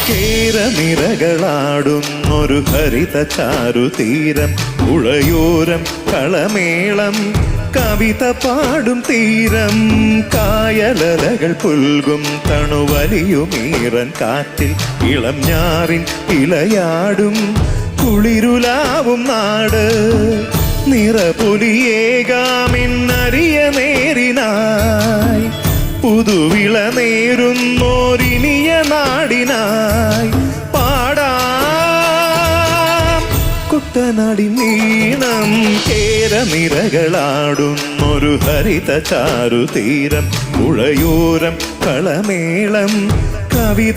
കേരനിരകളാടുന്നൊരു ഹരിത ചാരുതീരം, പുഴയോരം കളമേളം കവിത പാടും തീരം, കായലലകൾ പുൽകും തണുവലിയുമീറൻ കാറ്റിൽ ഇളം ഞാറിൻ ഇലയാടും കുളിരുലാവും നാട്. നിറപൊലിയേകാമെന്നറിയ നേരിനായി, പുതുവിള നേരുന്നോരിനിയ നാടിനായി പാടാം കുട്ടനാടി നീണം. കേരനിരകളാടുന്നൊരു ഹരിത ചാരുതീരം, പുഴയോരം കളമേളം കവിത